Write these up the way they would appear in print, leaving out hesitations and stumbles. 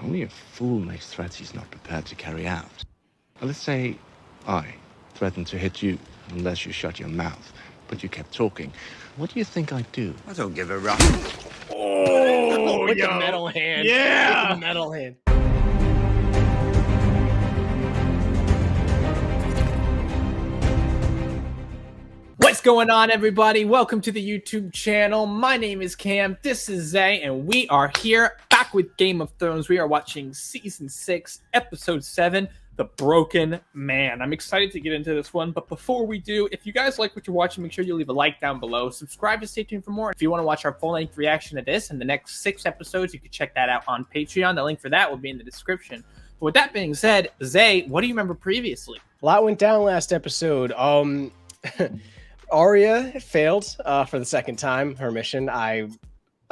Only a fool makes threats he's not prepared to carry out. Now, let's say I threatened to hit you unless you shut your mouth, but you kept talking. What do you think I'd do? I don't give a rap. Oh, with the metal hand. Yeah. With the metal hand. What's going on, everybody? Welcome to the YouTube channel. My name is Cam. This is Zay, and we are here back with Game of Thrones. We are watching Season 6, Episode 7, The Broken Man. I'm excited to get into this one, but before we do, if you guys like what you're watching, make sure you leave a like down below. Subscribe to stay tuned for more. If you want to watch our full-length reaction to this and the next 6 episodes, you can check that out on Patreon. The link for that will be in the description. But with that being said, Zay, what do you remember previously? A lot went down last episode. Arya failed for the second time, her mission. I'm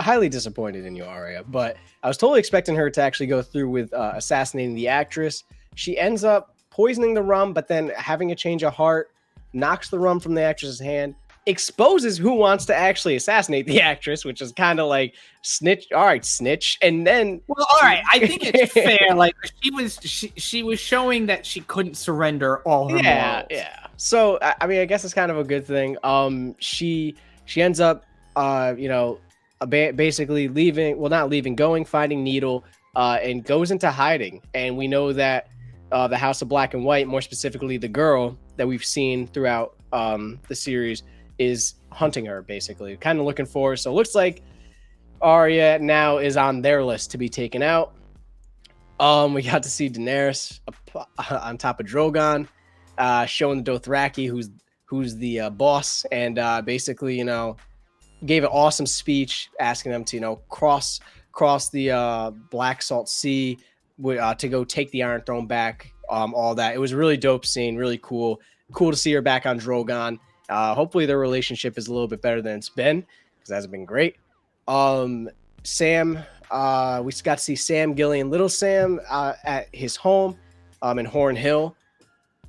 highly disappointed in you, Arya, but I was totally expecting her to actually go through with assassinating the actress. She ends up poisoning the rum, but then having a change of heart, knocks the rum from the actress's hand, exposes who wants to actually assassinate the actress, which is kind of like snitch. All right, snitch. And then, well, all right, I think it's fair. Like she was showing that she couldn't surrender all her morals. Yeah. So I mean, I guess it's kind of a good thing. She ends up, basically leaving. Well, not leaving, going, finding Needle, and goes into hiding. And we know that the House of Black and White, more specifically the girl that we've seen throughout the series, is hunting her, basically, kind of looking for her. So it looks like Arya now is on their list to be taken out. We got to see Daenerys on top of Drogon, showing the Dothraki who's the boss, and basically, gave an awesome speech asking them to, cross the Black Salt Sea to go take the Iron Throne back. All that. It was a really dope scene, really cool to see her back on Drogon. Hopefully their relationship is a little bit better than it's been, because it hasn't been great. Sam, we got to see Sam, Gilly, and Little Sam at his home in Horn Hill.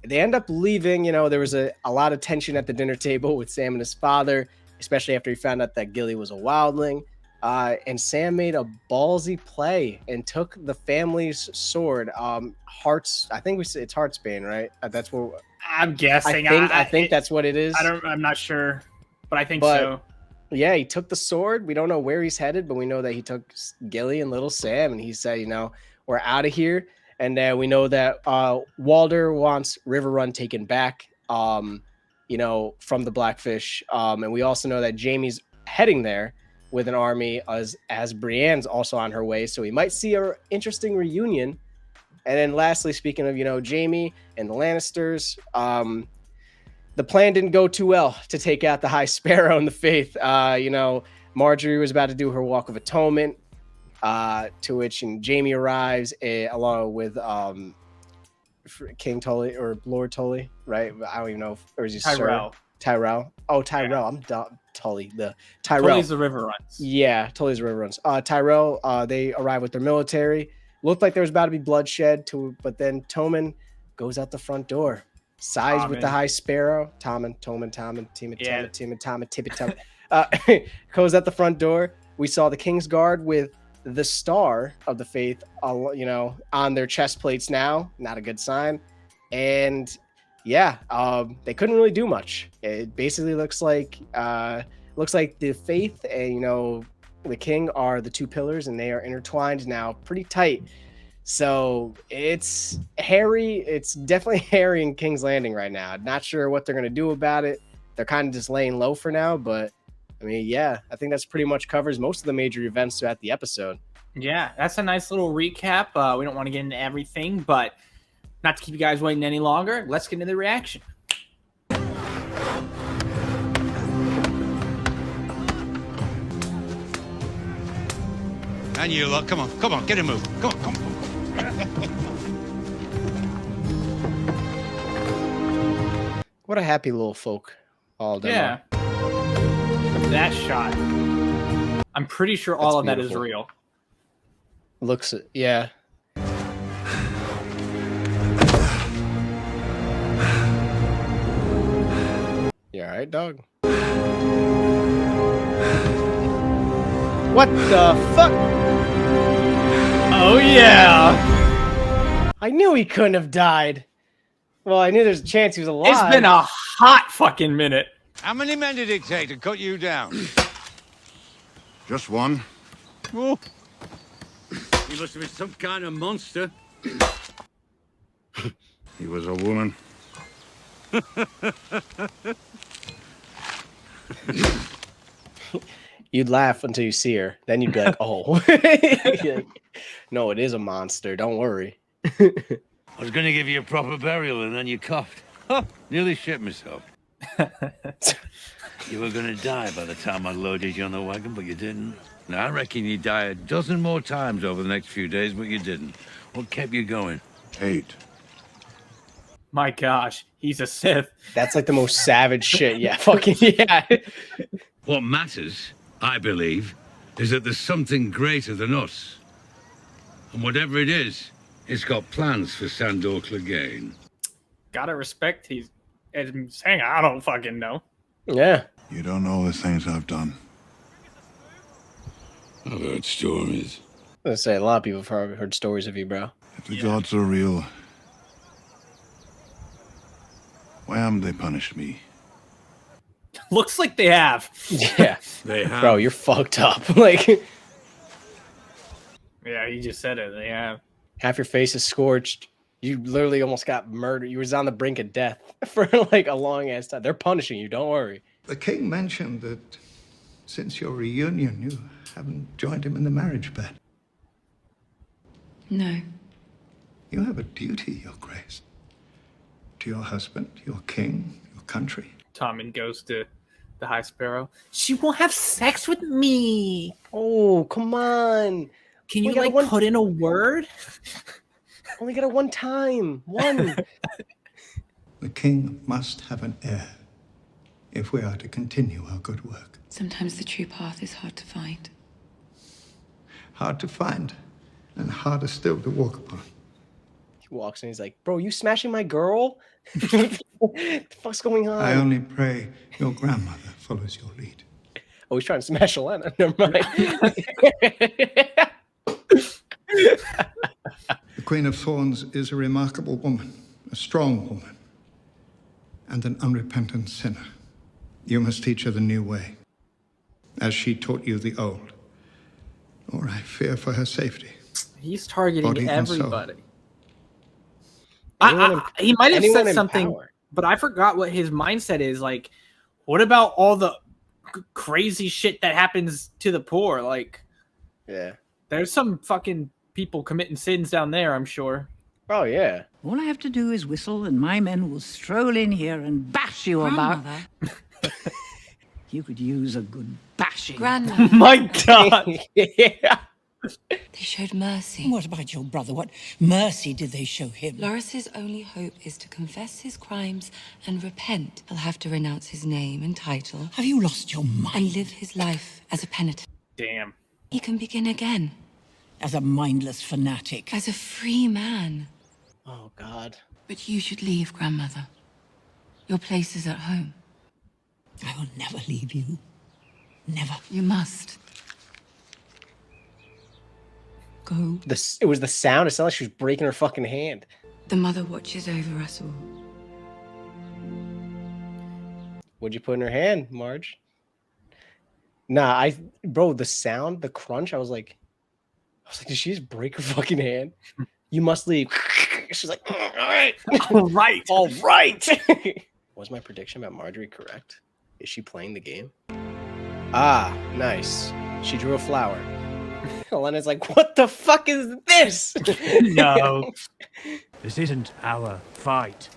They end up leaving. There was a lot of tension at the dinner table with Sam and his father, especially after he found out that Gilly was a wildling. And Sam made a ballsy play and took the family's sword. Hearts, I think it's Heartsbane, right? That's what I'm guessing. I think that's what it is. I'm not sure, but I think so. Yeah, he took the sword. We don't know where he's headed, but we know that he took Gilly and Little Sam, and he said, we're out of here. And we know that Walder wants River Run taken back, from the Blackfish. And we also know that Jaime's heading there with an army, as Brienne's also on her way. So we might see an interesting reunion. And then lastly, speaking of, Jaime and the Lannisters, the plan didn't go too well to take out the High Sparrow and the Faith. Marjorie was about to do her Walk of Atonement, to which Jaime arrives along with King Tully or Lord Tully, right? I don't even know. Or is he Tyrell? Tyrell. Oh, Tyrell. Yeah. I'm dumb. Tully. Tyrell. Tully's the River Runs. Yeah, Tully's the River Runs. Tyrell, they arrive with their military. Looked like there was about to be bloodshed, but then Tommen goes out the front door, sides with the High Sparrow. Tommen, goes out the front door. We saw the King's Guard with the Star of the Faith, on their chest plates now. Not a good sign. And yeah, they couldn't really do much. It basically looks like the Faith and the King are the two pillars, and they are intertwined now pretty tight. So it's hairy. It's definitely hairy in King's Landing right now. Not sure what they're gonna do about it. They're kind of just laying low for now, but I mean, yeah, I think that's pretty much covers most of the major events throughout the episode. Yeah, that's a nice little recap. We don't want to get into everything, but not to keep you guys waiting any longer, let's get into the reaction. And you look, come on, get a move. Come on. What a happy little folk all day. Yeah. That shot. I'm pretty sure all of that is real. Looks it, yeah. You all right, dog? What the fuck? Oh yeah. I knew he couldn't have died. Well, I knew there's a chance he was alive. It's been a hot fucking minute. How many men did it take to cut you down? Just one. Oh, He must have been some kind of monster. He was a woman. You'd laugh until you see her. Then you'd be like, oh. You're like, no, it is a monster. Don't worry. I was going to give you a proper burial, and then you coughed. Nearly shit myself. You were going to die by the time I loaded you on the wagon, but you didn't. Now, I reckon you die a dozen more times over the next few days, but you didn't. What kept you going? Hate. My gosh, he's a Sith. That's like the most savage shit. Yeah, fucking yeah. What matters, I believe, is that there's something greater than us. And whatever it is, it's got plans for Sandor Clegane. Gotta respect he's saying I don't fucking know. Yeah. You don't know the things I've done. I've heard stories. I was gonna say, a lot of people have heard stories of you, bro. If the gods are real, why haven't they punished me? Looks like they have. Yeah. They have. Bro, you're fucked up. Like, Yeah, he just said it. They have. half your face is scorched. You literally almost got murdered. You was on the brink of death for like a long ass time. They're punishing you. Don't worry. The king mentioned that since your reunion, you haven't joined him in the marriage bed. No. You have a duty, Your Grace. To your husband, your king, your country. Tommen goes to the High Sparrow. She won't have sex with me. Oh, come on. Can We you got like one- put in a word? Only got it one time. One. The king must have an heir if we are to continue our good work. Sometimes the true path is hard to find. Hard to find and harder still to walk upon. He walks in. He's like, bro, you smashing my girl? What the fuck's going on? I only pray your grandmother follows your lead. Oh, he's trying to smash Elena. Never mind. The Queen of Thorns is a remarkable woman, a strong woman, and an unrepentant sinner. You must teach her the new way, as she taught you the old. Or I fear for her safety. He's targeting Body and soul. everybody. Anyone in- He might have anyone said in something, power. but I forgot what his mindset is. Like, what about all the crazy shit that happens to the poor? Like, Yeah. there's some fucking people committing sins down there, I'm sure. Oh, yeah. All I have to do is whistle, and my men will stroll in here and bash you about. Grandmother. You could use a good bashing. Grandmother. My God. Yeah. They showed mercy. What about your brother? What mercy did they show him? Loris's only hope is to confess his crimes and repent. He'll have to renounce his name and title Have you lost your mind? and live his life as a penitent. Damn. He can begin again As a mindless fanatic. as a free man. Oh, God. But you should leave, Grandmother. Your place is at home. I will never leave you. Never. You must. Go. It was the sound. It sounded like she was breaking her fucking hand. The mother watches over us all. What'd you put in her hand, Marge? Nah, bro, the sound, the crunch, I was like, did she just break her fucking hand? You must leave. She's like, all right. All right. All right. Was my prediction about Marjorie correct? Is she playing the game? Ah, nice. She drew a flower. Elena's like, what the fuck is this? No. This isn't our fight.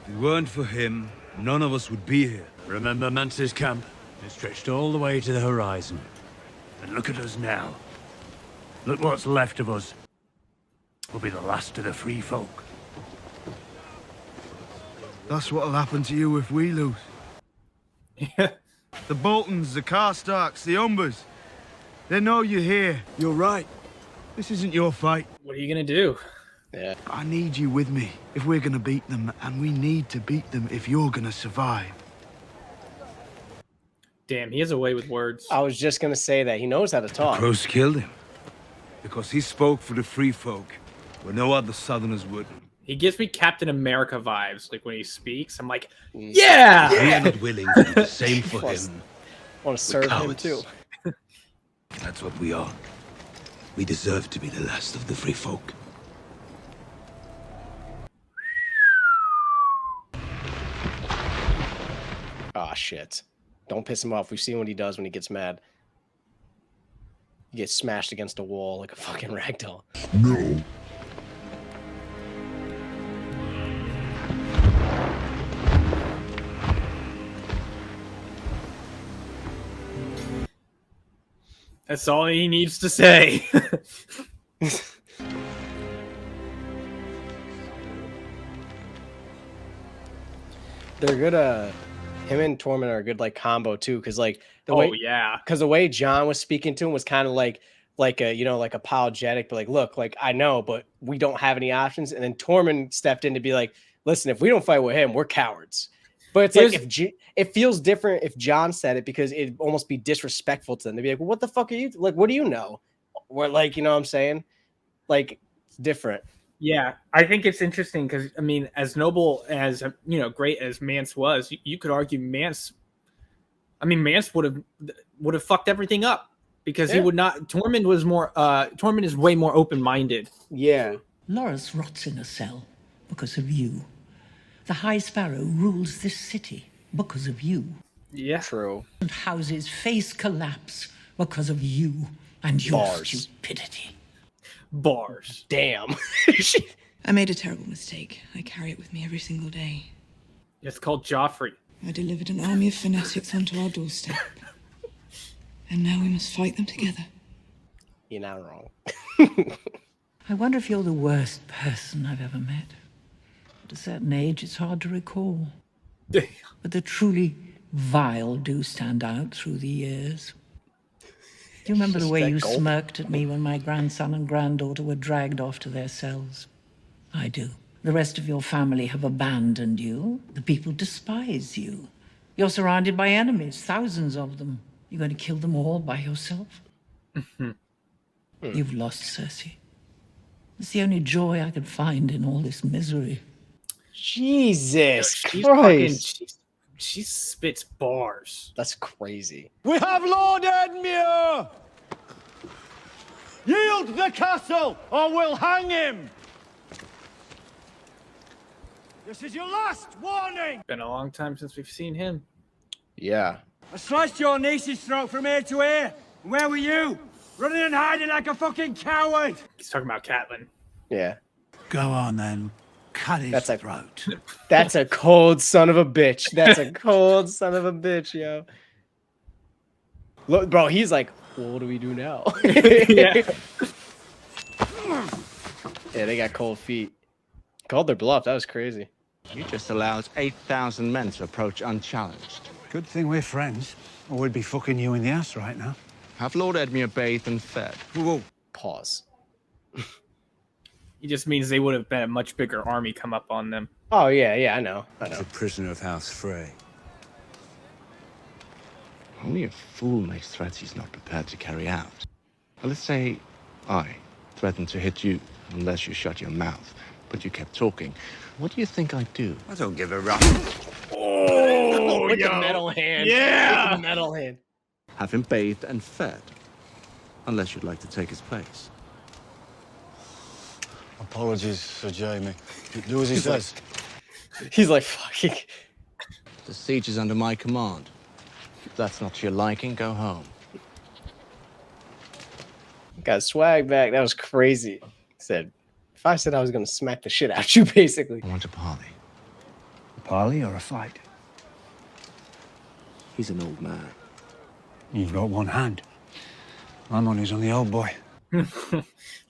If it weren't for him, none of us would be here. Remember Mance's camp? It stretched all the way to the horizon. And look at us now. Look what's left of us. We'll be the last of the free folk. That's what'll happen to you if we lose. The Boltons, the Karstarks, the Umbers. They know you're here. You're right. This isn't your fight. What are you going to do? Yeah. I need you with me if we're gonna beat them, and we need to beat them if you're gonna survive. Damn, he has a way with words. I was just going to say that. He knows how to talk. Crows killed him because he spoke for the free folk. where no other Southerners would. He gives me Captain America vibes, like when he speaks. I'm like, yeah! We are not willing to do the same for him. I want to serve him too. That's what we are. We deserve to be the last of the free folk. Oh shit. Don't piss him off. We've seen what he does when he gets mad. He gets smashed against a wall like a fucking ragdoll. No. That's all he needs to say. They're good. Him and Tormund are a good like combo too, because like the way, because the way John was speaking to him was kind of like a like apologetic, but like, look, like I know, but we don't have any options. And then Tormund stepped in to be like, listen, if we don't fight with him, we're cowards. But it's like it feels different if John said it, because it'd almost be disrespectful to them. They'd be like, well, what the fuck are you like? What do you know? We're like, you know what I'm saying? Like it's different. Yeah, I think it's interesting because I mean, as noble as great as Mance was, you could argue Mance. I mean, Mance would have fucked everything up because he would not. Tormund was more. Tormund is way more open-minded. Yeah, Loras rots in a cell because of you. The High Sparrow rules this city because of you. Yeah, true. And houses face collapse because of you and your stupidity. Bars. Damn. I made a terrible mistake. I carry it with me every single day. It's called Joffrey. I delivered an army of fanatics onto our doorstep. And now we must fight them together. You're not wrong. I wonder if you're the worst person I've ever met. At a certain age, it's hard to recall. But the truly vile do stand out through the years. Do you remember the way you smirked at me when my grandson and granddaughter were dragged off to their cells? I do. The rest of your family have abandoned you. The people despise you. You're surrounded by enemies, thousands of them. You're going to kill them all by yourself? You've lost Cersei. It's the only joy I could find in all this misery. Jesus Christ. She spits bars. That's crazy. We have Lord Edmure! Yield the castle, or we'll hang him! This is your last warning! Been a long time since we've seen him. Yeah. I sliced your niece's throat from ear to ear. Where were you? Running and hiding like a fucking coward! He's talking about Catelyn. Yeah. Go on then. Cut his throat. That's a cold son of a bitch. That's a cold son of a bitch, yo. Look, bro, he's like, well, what do we do now? Yeah, they got cold feet. Called their bluff. That was crazy. You just allowed 8,000 men to approach unchallenged. Good thing we're friends, or we'd be fucking you in the ass right now. Have Lord Edmure bathed and fed. Whoa. Pause. He just means they would have been a much bigger army come up on them. Oh, yeah, I know. A prisoner of House Frey. Only a fool makes threats he's not prepared to carry out. Well, let's say I threatened to hit you unless you shut your mouth, but you kept talking. What do you think I'd do? I don't give a rap. Oh, with the metal hand. Yeah! With the metal hand. Have him bathed and fed. Unless you'd like to take his place. Apologies, Sir Jaime. Do as he says. He's like, fucking. The siege is under my command. If that's not to your liking, go home. Got swag back. That was crazy. Said, if I said I was going to smack the shit out you, basically. I want a parley. A parley or a fight? He's an old man. You've got one hand. My money's on the old boy.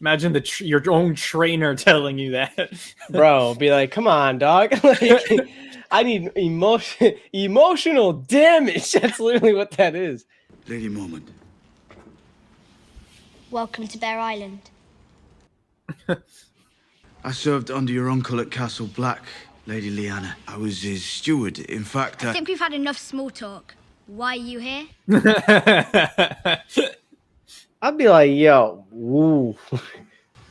Imagine your own trainer telling you that. Bro, be like, come on, dog. Like, I need emotional damage. That's literally what that is. Lady Mormont. Welcome to Bear Island. I served under your uncle at Castle Black, Lady Lyanna. I was his steward. In fact, I think we've had enough small talk. Why are you here? I'd be like, yo, woo.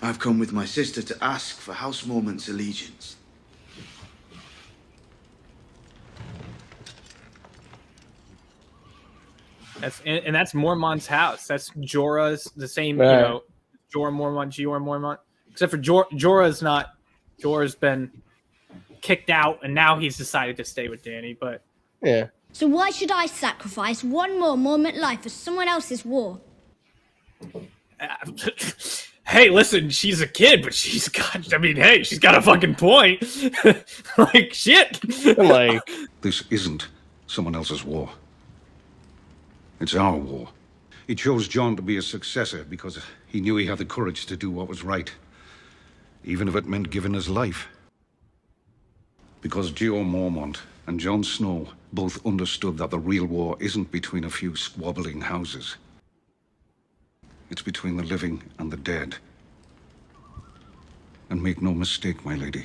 I've come with my sister to ask for House Mormont's allegiance. That's Mormont's house. That's Jorah's, the same, Right. you know, Jorah Mormont, Jorah Mormont. Except for Jorah's not. Jorah's been kicked out, and now he's decided to stay with Dany. But yeah. So why should I sacrifice one more Mormont life for someone else's war? Hey, listen, she's a kid, but she's got. I mean, hey, she's got a fucking point. Like shit. Like this isn't someone else's war. It's our war. He chose Jon to be his successor because he knew he had the courage to do what was right, even if it meant giving his life. Because Jeor Mormont and Jon Snow both understood that the real war isn't between a few squabbling houses. It's between the living and the dead. And make no mistake, my lady,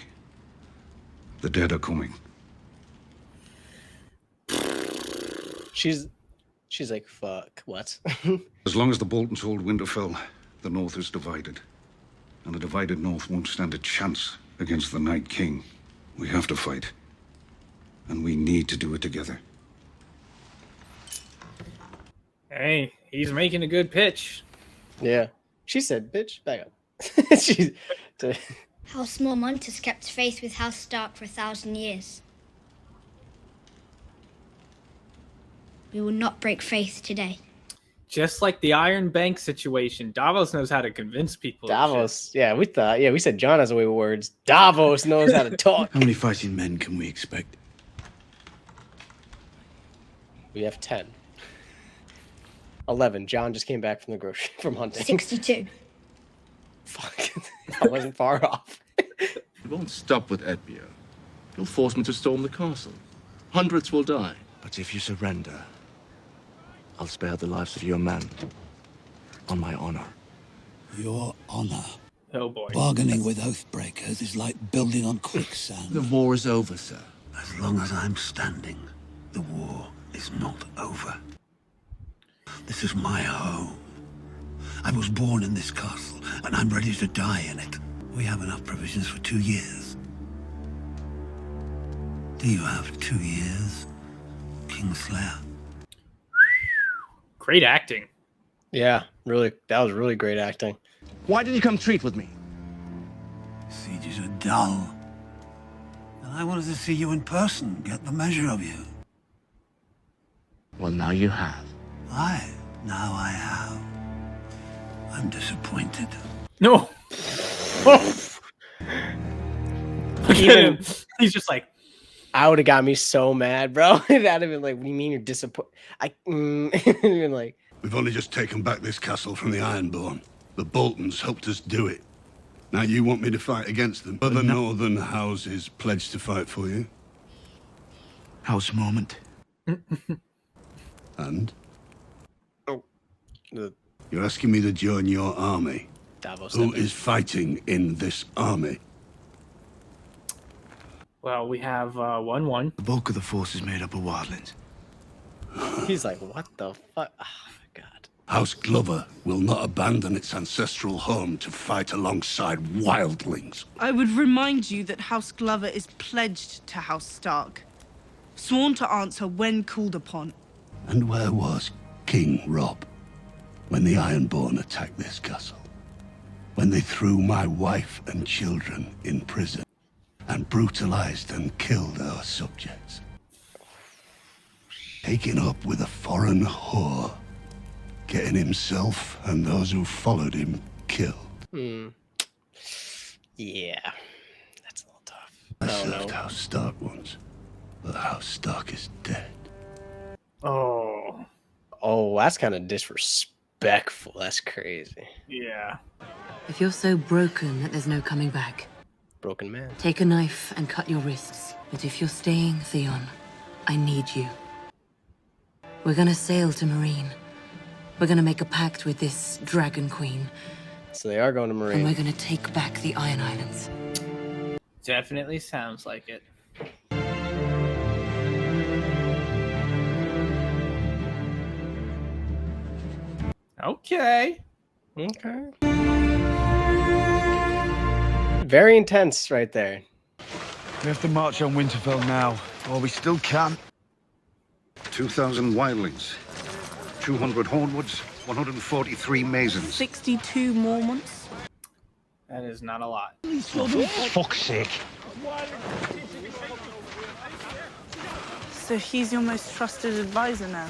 the dead are coming. She's like, fuck, what? As long as the Boltons hold Winterfell, the North is divided. And the divided North won't stand a chance against the Night King. We have to fight. And we need to do it together. Hey, he's making a good pitch. Yeah. She said, bitch, back up. She's... House Mormont has kept faith with House Stark for 1,000 years. We will not break faith today. Just like the Iron Bank situation, Davos knows how to convince people. Davos, yeah, we said Jon has a way with words. Davos knows how to talk. How many fighting men can we expect? We have 10. 11. Jon just came back from from hunting. 62. Fuck. I wasn't far off. It won't stop with Edmure. You'll force me to storm the castle. Hundreds will die. But if you surrender, I'll spare the lives of your men. On my honor. Your honor. Oh boy. Bargaining with Oathbreakers is like building on quicksand. The war is over, sir. As long as I'm standing, the war is not over. This is my home. I was born in this castle, and I'm ready to die in it. We have enough provisions for 2 years. Do you have 2 years, Kingslayer? Great acting. Yeah, really. That was really great acting. Why did you come treat with me? Sieges are dull. And I wanted to see you in person, get the measure of you. Well, now you have. Now I have. I'm disappointed. No. Even he's just like, I would have got me so mad, bro. That'd have been like, what do you mean you're disappointed? Been like, We've only just taken back this castle from the Ironborn. The Boltons helped us do it. Now you want me to fight against them? Other northern houses pledged to fight for you. House Mormont. And? Oh. You're asking me to join your army? Davos. Who is fighting in this army? well, we have 1-1. The bulk of the force is made up of wildlings. He's like, what the fuck? Oh, God. House Glover will not abandon its ancestral home to fight alongside wildlings. I would remind you that House Glover is pledged to House Stark, sworn to answer when called upon. And where was King Robb when the Ironborn attacked this castle? When they threw my wife and children in prison and brutalized and killed our subjects? Taking up with a foreign whore, getting himself and those who followed him killed. Yeah, that's a little tough. I served House Stark once, but House Stark is dead. Oh, that's kind of disrespectful. That's crazy. yeah. If you're so broken that there's no coming back, broken man, take a knife and cut your wrists. But if you're staying, Theon, I need you. We're gonna sail to Marine. We're gonna make a pact with this Dragon Queen. So they are going to Marine. And we're gonna take back the Iron Islands. Definitely sounds like it. Okay. Okay. Very intense right there. We have to march on Winterfell now, while we still can. 2,000 wildlings, 200 hornwoods, 143 masons. 62 Mormonts. That is not a lot. For fuck's sake. So he's your most trusted advisor now?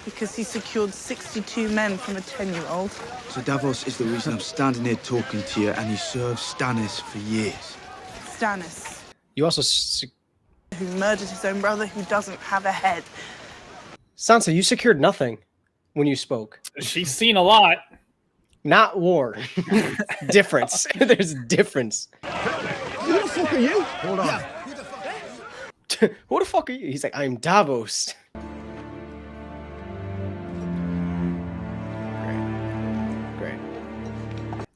Because he secured 62 men from a 10-year-old. So Davos is the reason I'm standing here talking to you, and he served Stannis for years. Stannis, You also who murdered his own brother, who doesn't have a head. Sansa, you secured nothing when you spoke. She's seen a lot. Not war. Difference. There's a difference. Who the fuck are you? Hold on. Who the fuck are you? He's like, I'm Davos. Great.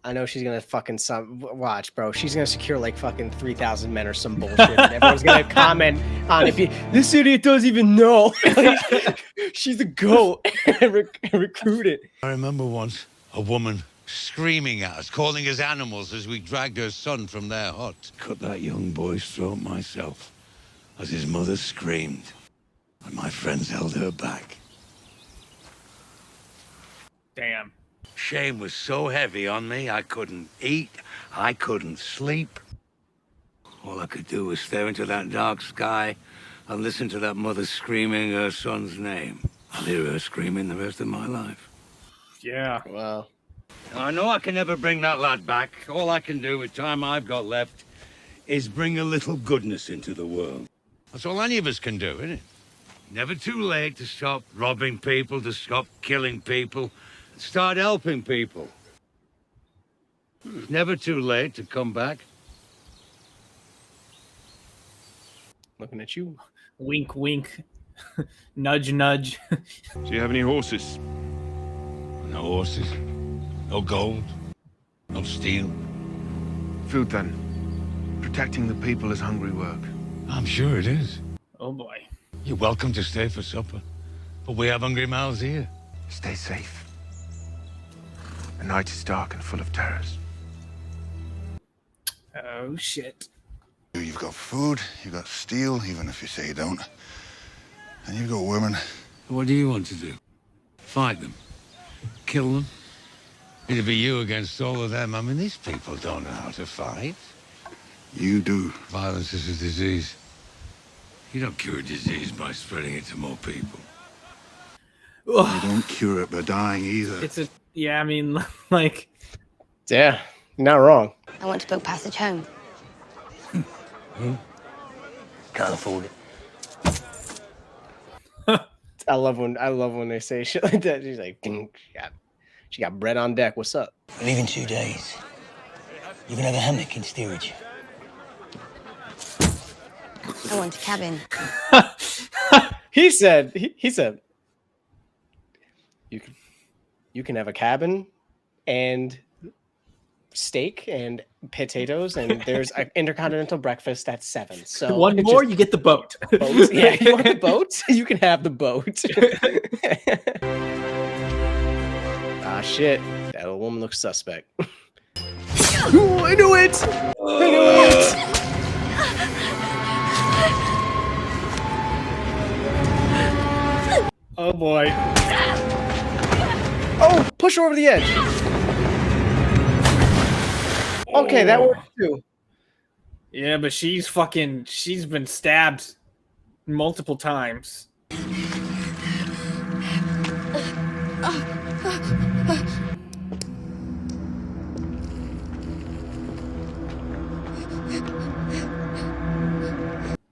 I know she's gonna fucking watch, bro. She's gonna secure like fucking 3,000 men or some bullshit. And everyone's gonna comment on if this idiot doesn't even know. She's a goat. Recruited. I remember once a woman screaming at us, calling us animals as we dragged her son from their hut. Cut that young boy's throat myself as his mother screamed, and my friends held her back. Damn. Shame was so heavy on me, I couldn't eat, I couldn't sleep. All I could do was stare into that dark sky and listen to that mother screaming her son's name. I'll hear her screaming the rest of my life. Yeah. Wow. I know I can never bring that lad back. All I can do with time I've got left is bring a little goodness into the world. That's all any of us can do, isn't it? Never too late to stop robbing people, to stop killing people, and start helping people. It's never too late to come back. Looking at you. Wink, wink. Nudge, nudge. Do you have any horses? No horses, no gold, no steel. Food then. Protecting the people is hungry work. I'm sure it is. Oh boy. You're welcome to stay for supper, but we have hungry mouths here. Stay safe. The night is dark and full of terrors. Oh shit. You've got food, you've got steel, even if you say you don't. And you've got women. What do you want to do? Fight them? Kill them? It'd be you against all of them. I mean, these people don't know how to fight. You do. Violence is a disease. You don't cure a disease by spreading it to more people. You don't cure it by dying either. It's a yeah. I mean, like. Yeah, you're not wrong. I want to book passage home. Can't afford it. I love when they say shit like that. She's like, she got bread on deck. What's up? I leave in 2 days. You can have a hammock in steerage. I want a cabin. He said you can have a cabin and steak and potatoes, and there's an intercontinental breakfast at 7. So one more, you get the boat. Boats. Yeah, you want the boat? You can have the boat. Ah, shit. That old woman looks suspect. Ooh, I knew it! I knew it! Oh boy. Oh, push her over the edge. Okay, that works too. Yeah, but she's been stabbed multiple times.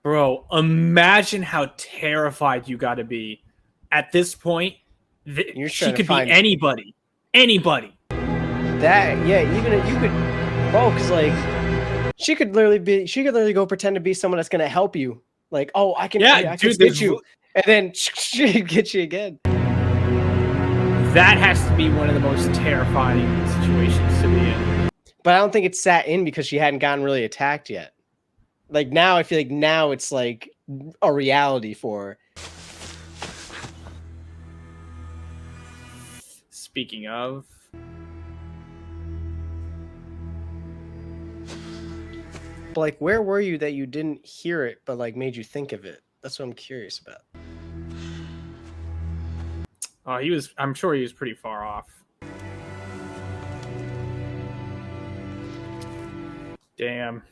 Bro, imagine how terrified you gotta be. At this point, she could be anybody. Anybody. That, yeah, even if you could, bro, because like, she could literally go pretend to be someone that's gonna help you. Like, oh, I can get you, and then she get you again. That has to be one of the most terrifying situations to be in. But I don't think it's sat in because she hadn't gotten really attacked yet. Like now, I feel like now it's like a reality for her. Speaking of, But like, where were you that you didn't hear it, but like made you think of it? That's what I'm curious about. Oh, I'm sure he was pretty far off. Damn.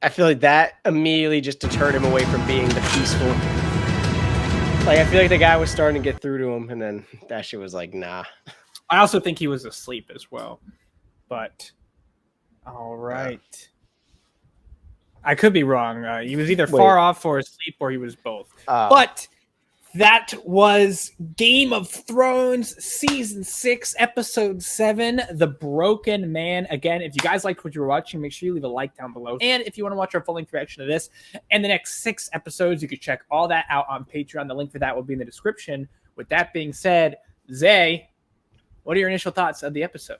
I feel like that immediately just deterred him away from being the peaceful. Like, I feel like the guy was starting to get through to him, and then that shit was like, nah. I also think he was asleep as well. But, all right. Yeah. I could be wrong. He was either far off or asleep, or he was both. But that was Game of Thrones Season 6, Episode 7, The Broken Man. Again, if you guys liked what you were watching, make sure you leave a like down below. And if you want to watch our full-length reaction to this and the next 6 episodes, you can check all that out on Patreon. The link for that will be in the description. With that being said, Zay, what are your initial thoughts of the episode?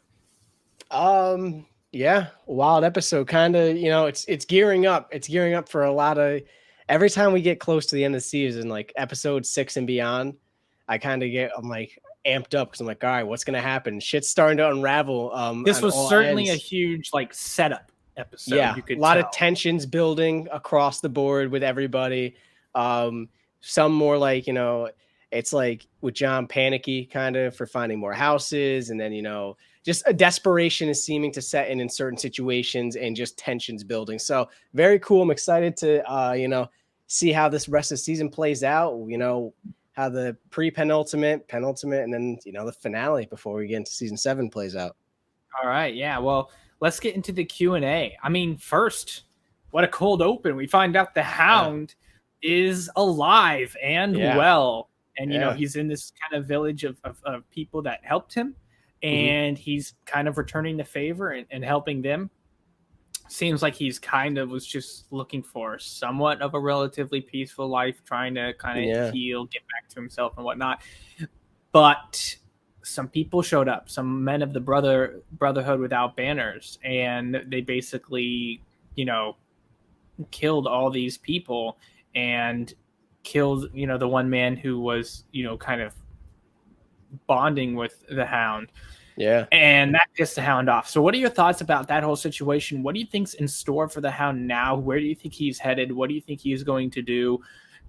Yeah, wild episode. Kind of, it's gearing up. It's gearing up for a lot of... Every time we get close to the end of the season, like episode 6 and beyond, I'm like amped up because I'm like, all right, what's gonna happen? Shit's starting to unravel. This was certainly a huge like setup episode. Yeah, you could a lot tell. of tensions building across the board with everybody. Some more like, it's like with John panicky kind of for finding more houses, and then just a desperation is seeming to set in certain situations, and just tensions building. So very cool. I'm excited to, see how this rest of the season plays out, how the penultimate, and then, the finale before we get into season 7 plays out. All right. Yeah. Well, let's get into the Q&A. I mean, first, what a cold open. We find out the Hound is alive and well. And, he's in this kind of village of people that helped him. And he's kind of returning the favor and helping them. Seems like he's was just looking for somewhat of a relatively peaceful life, trying to kind of heal, get back to himself and whatnot. But some people showed up, some men of the Brotherhood Without Banners, and they basically, killed all these people and killed, the one man who was, kind of bonding with the Hound. Yeah. And that pissed the Hound off. So what are your thoughts about that whole situation? What do you think's in store for the Hound now? Where do you think he's headed? What do you think he's going to do?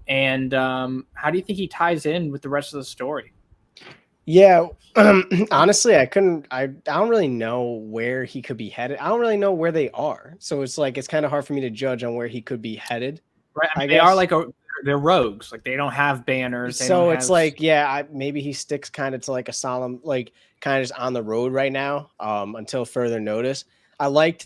And how do you think he ties in with the rest of the story? Yeah, honestly, I don't really know where he could be headed. I don't really know where they are. So it's like, it's kind of hard for me to judge on where he could be headed. Right. I mean, they are like they're rogues. Like they don't have banners. So it's like, maybe he sticks kind of to like a solemn, like kind of just on the road right now, until further notice. I liked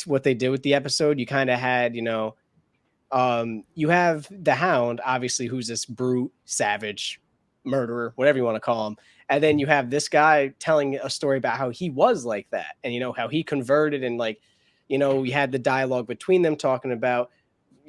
what they did with the episode. You kind of had, you have the Hound, obviously, who's this brute, savage, murderer, whatever you want to call him. And then you have this guy telling a story about how he was like that, and, how he converted, and like, we had the dialogue between them talking about,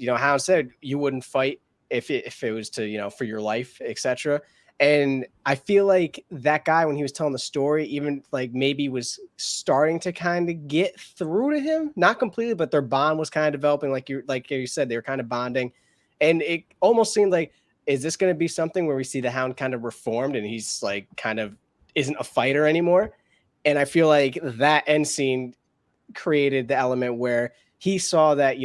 Hound said you wouldn't fight if it was to, for your life, etc. And I feel like that guy, when he was telling the story, even like maybe was starting to kind of get through to him, not completely, but their bond was kind of developing. Like you said, they were kind of bonding, and it almost seemed like, is this going to be something where we see the Hound kind of reformed and he's like kind of isn't a fighter anymore? And I feel like that end scene created the element where he saw that,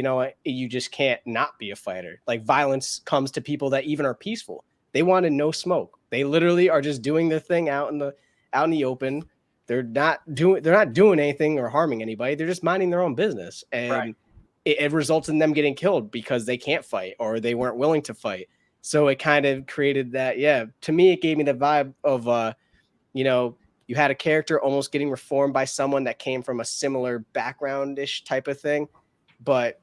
you just can't not be a fighter. Like violence comes to people that even are peaceful. They wanted no smoke. They literally are just doing their thing out in the open. They're not doing anything or harming anybody. They're just minding their own business. And it results in them getting killed because they can't fight or they weren't willing to fight. So it kind of created that. Yeah. To me, it gave me the vibe of, you had a character almost getting reformed by someone that came from a similar background-ish type of thing, but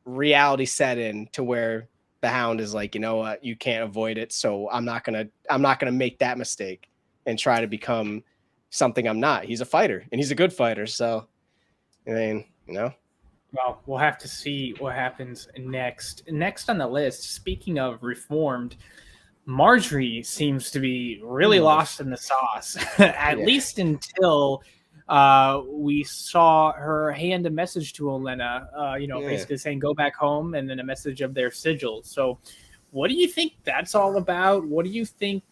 reality set in to where the Hound is like, you know what, you can't avoid it. So I'm not gonna make that mistake and try to become something I'm not. He's a fighter and he's a good fighter. So, I mean, Well, we'll have to see what happens next. Next on the list, speaking of reformed, Marjorie seems to be really lost in the sauce, at least until we saw her hand a message to Olenna, basically saying, go back home, and then a message of their sigils. So what do you think that's all about? What do you think,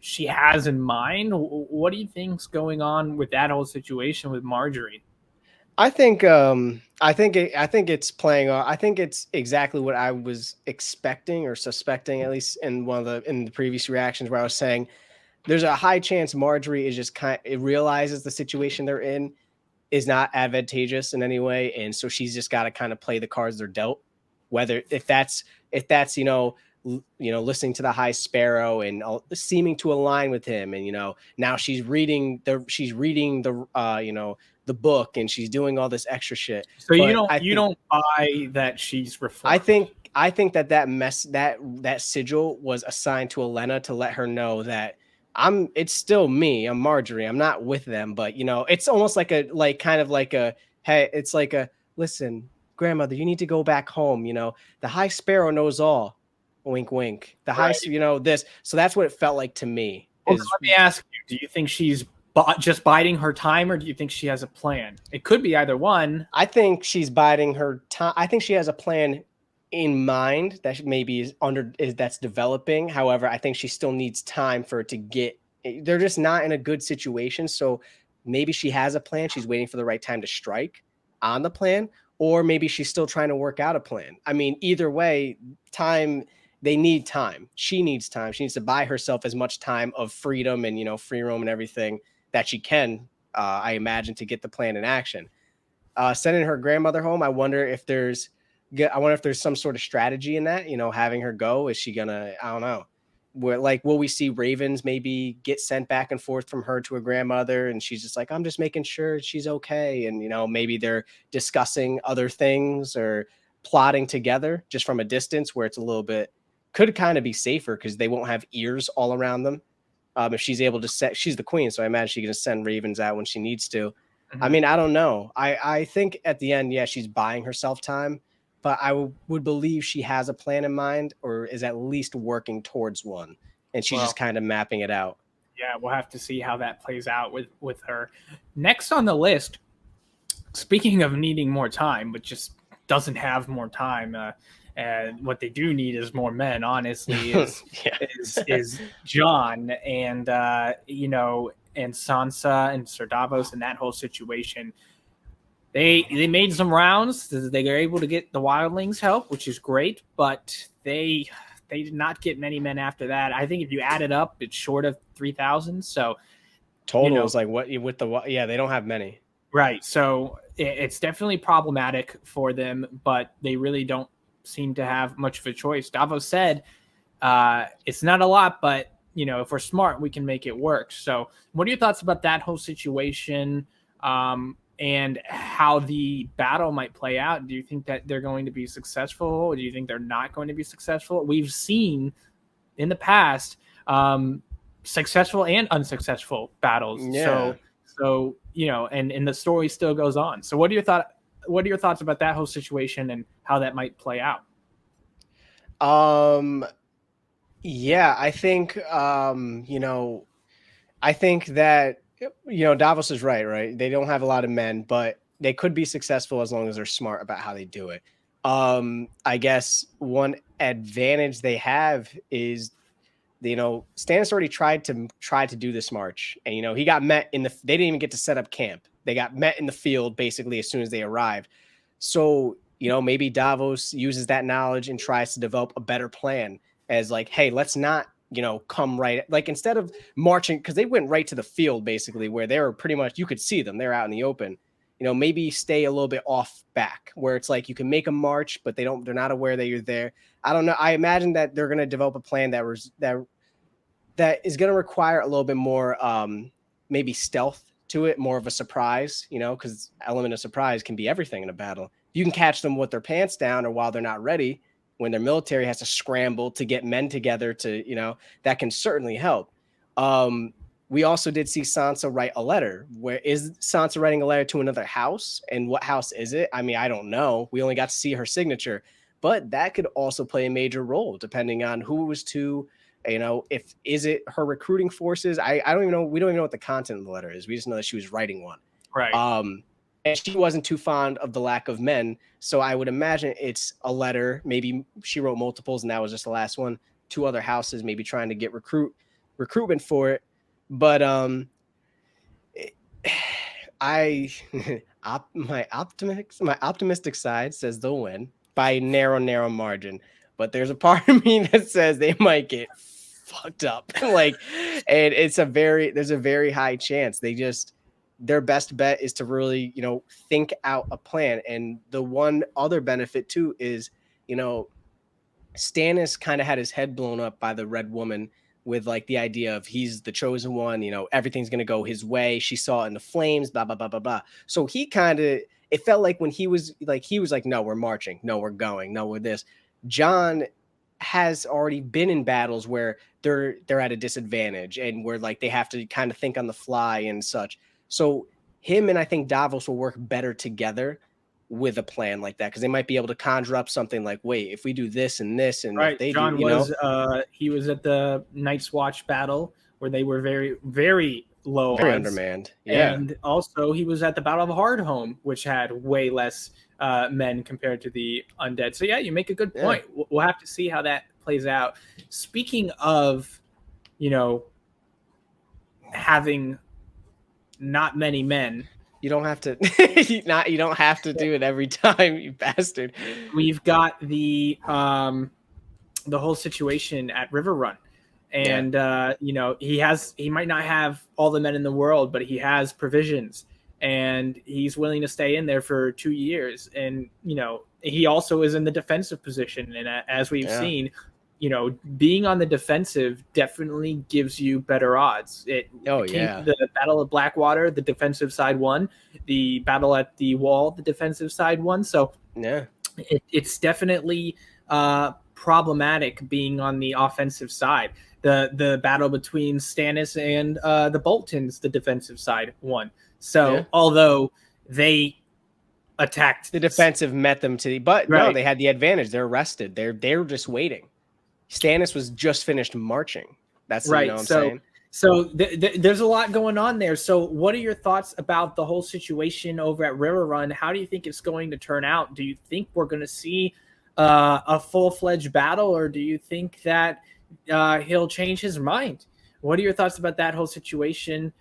she has in mind? What do you think's going on with that whole situation with Marjorie? I think it's playing off. I think it's exactly what I was expecting or suspecting, at least in the previous reactions, where I was saying there's a high chance Marjorie is just it realizes the situation they're in is not advantageous in any way, and so she's just got to kind of play the cards they're dealt. Whether if that's listening to the High Sparrow and seeming to align with him, and now she's reading the book and she's doing all this extra shit. So you don't buy that she's reformed. I think that sigil was assigned to Elena to let her know that it's still me. I'm Marjorie. I'm not with them, but it's almost like hey, it's like a listen, grandmother, you need to go back home. The High Sparrow knows all. Wink, wink. The high, this. So that's what it felt like to me. Well, let me ask you: do you think she's just biding her time, or do you think she has a plan? It could be either one. I think she's biding her time. I think she has a plan in mind that maybe that's developing. However, I think she still needs time for it to get. They're just not in a good situation. So maybe she has a plan. She's waiting for the right time to strike on the plan, or maybe she's still trying to work out a plan. I mean, either way, time. They need time. She needs time. She needs to buy herself as much time of freedom and, free roam and everything that she can, I imagine, to get the plan in action. Sending her grandmother home, I wonder if there's some sort of strategy in that, having her go. Is she gonna, I don't know. Will we see ravens maybe get sent back and forth from her to her grandmother? And she's just like, I'm just making sure she's okay. And, maybe they're discussing other things or plotting together just from a distance where it's a little bit, could kind of be safer because they won't have ears all around them. If she's able to she's the queen, so I imagine she can send ravens out when she needs to. Mm-hmm. I mean, I don't know. I think at the end, yeah, she's buying herself time, but I would believe she has a plan in mind or is at least working towards one, and she's just kind of mapping it out. Yeah, we'll have to see how that plays out with her. Next on the list, speaking of needing more time, but just doesn't have more time, and what they do need is more men, honestly, is John and and Sansa and Sir Davos and that whole situation. They made some rounds. They were able to get the wildlings help, which is great, but they did not get many men after that. I think if you add it up, it's short of 3,000. So total is like what with they don't have many. Right. So it's definitely problematic for them, but they really don't seem to have much of a choice. Davos said it's not a lot, but if we're smart, we can make it work. So what are your thoughts about that whole situation and how the battle might play out? Do you think that they're going to be successful, or do you think they're not going to be successful? We've seen in the past successful and unsuccessful battles. Yeah. So and the story still goes on. So what are your thoughts about that whole situation and how that might play out? Yeah, I think I think that Davos is right? They don't have a lot of men, but they could be successful as long as they're smart about how they do it. I guess one advantage they have is Stannis already tried to do this march, and he got met they didn't even get to set up camp. They got met in the field basically as soon as they arrived. So, maybe Davos uses that knowledge and tries to develop a better plan as like, hey, let's not, come right. Like instead of marching, because they went right to the field basically where they were pretty much, you could see them. They're out in the open. Maybe stay a little bit off back where it's like you can make a march, but they're not aware that you're there. I don't know. I imagine that they're going to develop a plan that is going to require a little bit more maybe stealth to it, more of a surprise, because element of surprise can be everything in a battle. You can catch them with their pants down or while they're not ready, when their military has to scramble to get men together to, that can certainly help. We also did see Sansa write a letter. Where is Sansa writing a letter to another house? And what house is it? I mean, I don't know. We only got to see her signature, but that could also play a major role depending on who it was to. Is it her recruiting forces? I don't even know. We don't even know what the content of the letter is. We just know that she was writing one. Right. And she wasn't too fond of the lack of men. So I would imagine it's a letter. Maybe she wrote multiples and that was just the last one. 2 other houses, maybe trying to get recruit recruitment for it. But I my optimistic side says they'll win by narrow margin, but there's a part of me that says they might get fucked up. Like, and there's a very high chance their best bet is to really, think out a plan. And the one other benefit too is, Stannis kind of had his head blown up by the Red Woman with like the idea of he's the chosen one, everything's going to go his way. She saw it in the flames, blah, blah, blah, blah, blah. So it felt like when he was like, no, we're marching. No, we're going. No, we're this. John has already been in battles where they're at a disadvantage and where like they have to kind of think on the fly and such. So him and I think Davos will work better together with a plan like that, because they might be able to conjure up something like, wait, if we do this and this, and Right. if they John do, he was at the Night's Watch battle where they were very, very low, very odds. undermanned. Yeah. And also he was at the Battle of Hardhome, which had way less men compared to the undead. So yeah, you make a good point. Yeah. We'll have to see how that plays out. Speaking of, having not many men, you don't have to you don't have to do it every time, you bastard. We've got the whole situation at River Run. And he might not have all the men in the world, but he has provisions and he's willing to stay in there for 2 years. And he also is in the defensive position, and as we've seen, being on the defensive definitely gives you better odds. The Battle of Blackwater, the defensive side won. The battle at the Wall, the defensive side won. So yeah, it's definitely problematic being on the offensive side. The battle between Stannis and the Boltons, the defensive side won. So although they attacked, the defensive met them no, they had the advantage. They're rested. They were just waiting. Stannis was just finished marching. That's right. I'm saying. So there's a lot going on there. So what are your thoughts about the whole situation over at River Run? How do you think it's going to turn out? Do you think we're going to see a full-fledged battle, or do you think that he'll change his mind? What are your thoughts about that whole situation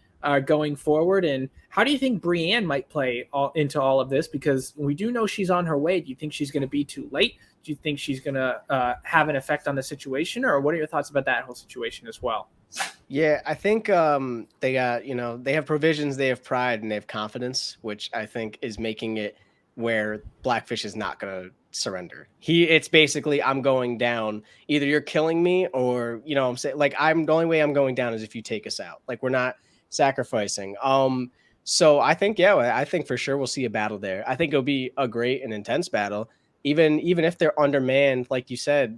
going forward? And how do you think Brienne might play into all of this? Because we do know she's on her way. Do you think she's going to be too late? Do you think she's going to have an effect on the situation? Or what are your thoughts about that whole situation as well? Yeah, I think they got, they have provisions, they have pride, and they have confidence, which I think is making it where Blackfish is not going to surrender. It's basically, I'm going down. Either you're killing me, or, I'm saying, like, the only way I'm going down is if you take us out. Like, we're not sacrificing. So I think, I think for sure we'll see a battle there. I think it'll be a great and intense battle. Even if they're undermanned, like you said,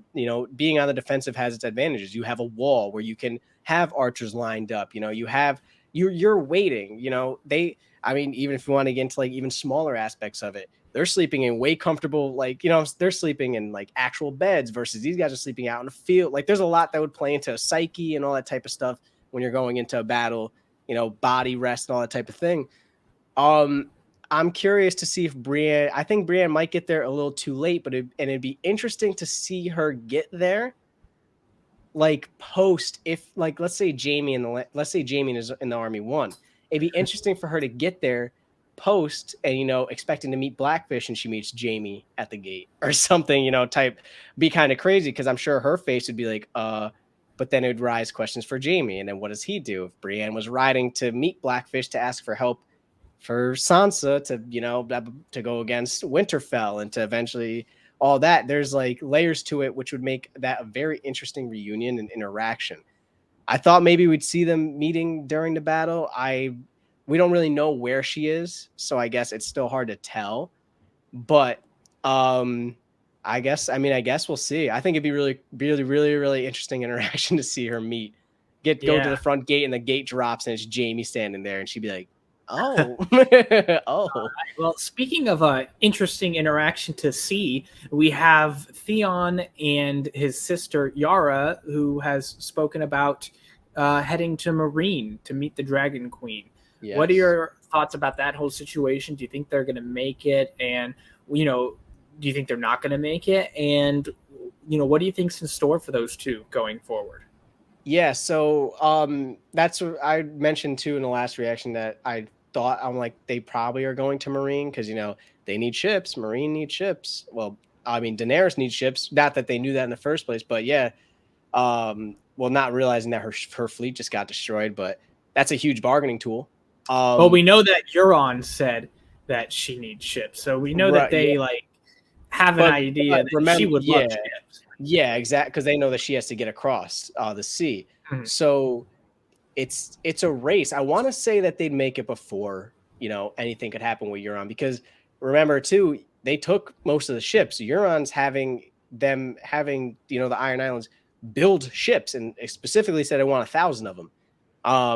being on the defensive has its advantages. You have a wall where you can have archers lined up. You're waiting. Even if you want to get into like even smaller aspects of it, they're sleeping in way comfortable, they're sleeping in like actual beds versus these guys are sleeping out in the field. Like, there's a lot that would play into psyche and all that type of stuff when you're going into a battle. Body rest and all that type of thing. I'm curious to see if I think Brienne might get there a little too late, but it'd be interesting to see her get there. Like post, if like, let's say Jaime is in the army 1, it'd be interesting for her to get there post and, expecting to meet Blackfish and she meets Jaime at the gate or something, be kind of crazy. Cause I'm sure her face would be like, but then it would rise questions for Jaime. And then what does he do? If Brienne was riding to meet Blackfish to ask for help for Sansa to go against Winterfell and to eventually all that, there's like layers to it, which would make that a very interesting reunion and interaction. I thought maybe we'd see them meeting during the battle. We don't really know where she is, so I guess it's still hard to tell. But I guess we'll see. I think it'd be really, really, really, really interesting interaction to see her go to the front gate and the gate drops and it's Jaime standing there and she'd be like, oh. Well, speaking of interesting interaction to see, we have Theon and his sister Yara, who has spoken about heading to Meereen to meet the Dragon Queen. Yes. What are your thoughts about that whole situation? Do you think they're going to make it? And, do you think they're not going to make it? And, what do you think's in store for those two going forward? Yeah, so that's what I mentioned too in the last reaction that I thought I'm like they probably are going to Marine because they need ships. Marine needs ships. Well, I mean Daenerys needs ships. Not that they knew that in the first place, but yeah. Well, not realizing that her fleet just got destroyed, but that's a huge bargaining tool. Well, we know that Euron said that she needs ships, so we know that Right, yeah. they like have an idea that remember, she would love yeah, ships. yeah, exactly, because they know that she has to get across the sea. Mhm. So it's a race. I want to say that they'd make it before anything could happen with Euron, because remember too, they took most of the ships. Euron's having the Iron Islands build ships, and specifically said I want 1,000 of them.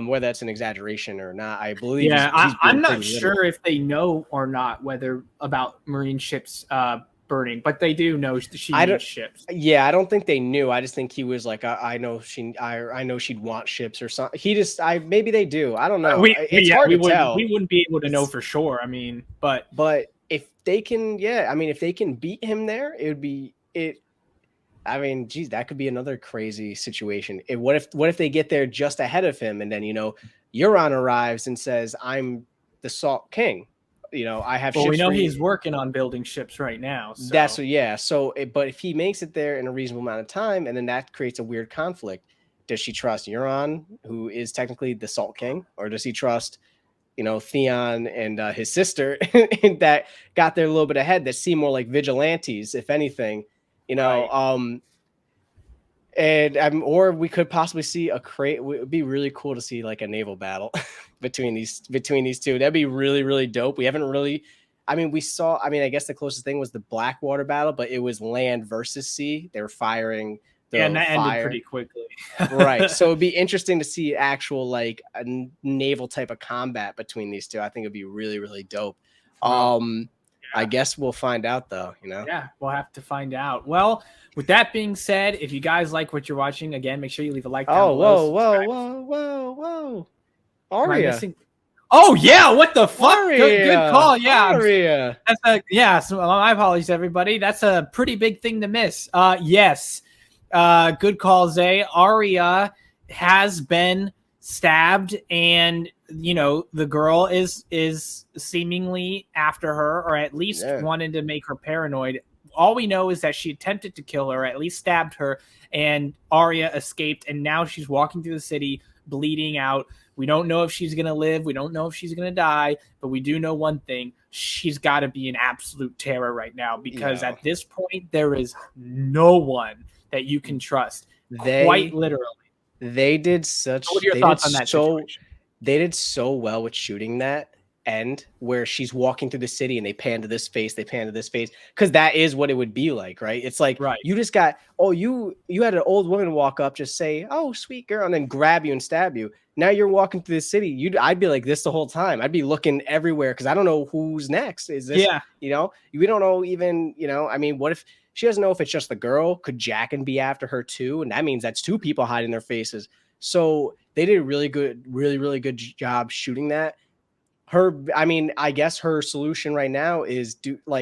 Whether that's an exaggeration or not, I believe Yeah, he's being I'm not pretty literal. sure if they know or not whether about Marine ships burning, but they do know she needs ships. Yeah, I don't think they knew. I just think he was like, I know I know she'd want ships or something. Maybe they do. I don't know. It's hard to tell. We wouldn't be able to know for sure. I mean, but if they can, if they can beat him there, it would be it. I mean, geez, that could be another crazy situation. What if they get there just ahead of him, and then Euron arrives and says, "I'm the Salt King." I have. Well, ships we know for you. he's working on building ships right now. So. That's yeah. So, but if he makes it there in a reasonable amount of time, and then that creates a weird conflict. Does she trust Euron, who is technically the Salt King, or does he trust, Theon and his sister that got there a little bit ahead, that seem more like vigilantes, if anything, Right. or we could possibly see it would be really cool to see like a naval battle between these two. That'd be really, really dope. We haven't really, we saw, I guess the closest thing was the Blackwater battle, but it was land versus sea. They were firing and that ended pretty quickly. Right. So it'd be interesting to see actual like a naval type of combat between these two. I think it'd be really, really dope. I guess we'll find out though, Yeah, we'll have to find out. Well, with that being said, if you guys like what you're watching, again, make sure you leave a like down below. Whoa. Arya. Oh yeah, what the fuck? Good call. Yeah. Arya. So my apologies, everybody. That's a pretty big thing to miss. Yes. Good call, Zay. Arya has been stabbed, and the girl is seemingly after her, or at least wanted to make her paranoid. All we know is that she attempted to kill her, at least stabbed her, and Arya escaped, and now she's walking through the city bleeding out. We don't know if she's gonna live, we don't know if she's gonna die, but we do know one thing: she's got to be an absolute terror right now, because at this point there is no one that you can trust. Quite literally. They did such. What are your thoughts on that situation? They did so well with shooting that end where she's walking through the city and they pan to this face, because that is what it would be like, right? It's like you just got you had an old woman walk up, just say, "Oh, sweet girl," and then grab you and stab you. Now you're walking through the city. I'd be like this the whole time. I'd be looking everywhere because I don't know who's next. Is this we don't know even, what if she doesn't know if it's just the girl? Could Jaqen be after her too? And that means that's two people hiding their faces. So they did a really really good job shooting that. I guess her solution right now is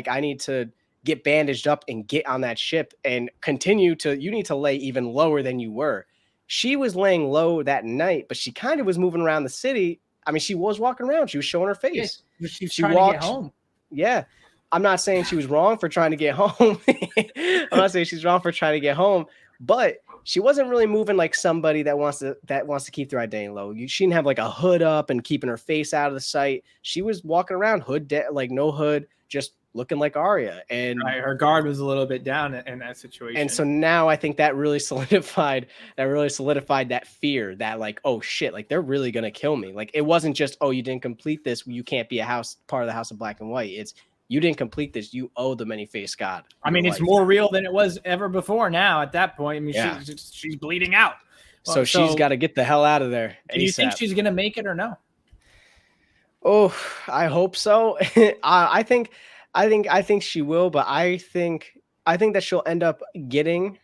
I need to get bandaged up and get on that ship and you need to lay even lower than you were. She was laying low that night, but she kind of was moving around the city. She was walking around. She was showing her face. Yeah, she's trying to get home. Yeah. I'm not saying she was wrong for trying to get home. I'm not saying she's wrong for trying to get home, but she wasn't really moving like somebody that wants to keep their identity low. She didn't have like a hood up and keeping her face out of the sight. She was walking around like no hood, just looking like Arya. And her guard was a little bit down in that situation. And so now I think that really solidified that fear that like, oh shit, like they're really gonna kill me. Like it wasn't just, oh, you didn't complete this, you can't be part of the House of Black and White. It's you didn't complete this, you owe the many-faced god. It's more real than it was ever before now at that point. She's bleeding out. So she's got to get the hell out of there. Do you think she's going to make it or no? Oh, I hope so. I think she will, but I think that she'll end up getting,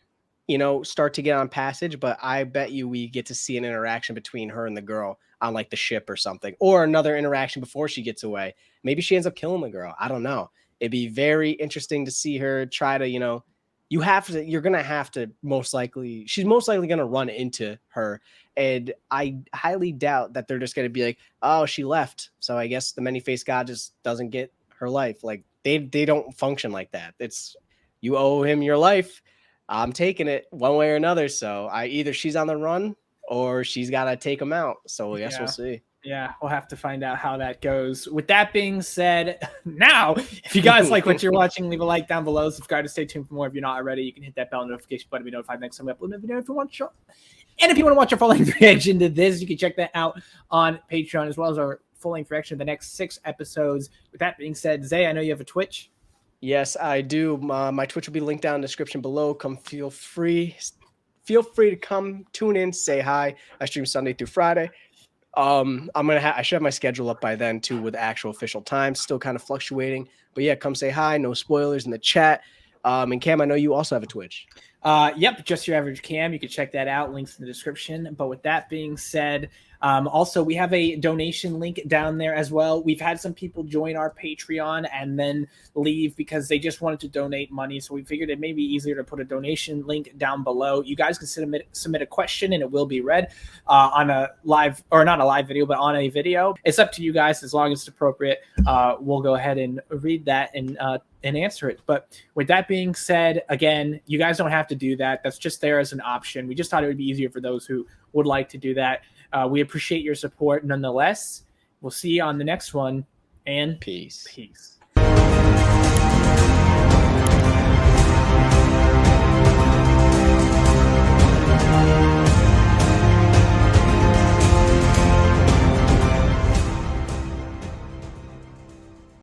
start to get on passage, but I bet you we get to see an interaction between her and the girl on like the ship or something, or another interaction before she gets away. Maybe she ends up killing the girl. I don't know. It'd be very interesting to see her try to, you're gonna have to she's most likely gonna run into her. And I highly doubt that they're just gonna be like, oh, she left, so I guess the many-faced god just doesn't get her life. Like they don't function like that. It's you owe him your life. I'm taking it one way or another. So either she's on the run or she's gotta take him out. So I guess we'll see. Yeah, we'll have to find out how that goes. With that being said, now, if you guys like what you're watching, leave a like down below. Subscribe to stay tuned for more. If you're not already, you can hit that bell notification button to be notified next time we upload a video. If you want to and if you want to watch our full-length reaction to this, you can check that out on Patreon, as well as our full-length reaction to the next 6 episodes. With that being said, Zay, I know you have a Twitch. Yes, I do. My Twitch will be linked down in the description below. Come feel free to come tune in, say hi. I stream Sunday through Friday. I should have my schedule up by then too, with actual official times. Still kind of fluctuating, but yeah, come say hi. No spoilers in the chat. And Cam, I know you also have a Twitch. Yep, just your average Cam. You can check that out. Links in the description. But with that being said, also we have a donation link down there as well. We've had some people join our Patreon and then leave because they just wanted to donate money. So we figured it may be easier to put a donation link down below. You guys can submit a question and it will be read on a live, or not a live video, but on a video. It's up to you guys as long as it's appropriate. We'll go ahead and read that and answer it. But with that being said, again, you guys don't have to do that. That's just there as an option. We just thought it would be easier for those who would like to do that. We appreciate your support nonetheless. We'll see you on the next one, and peace. Peace.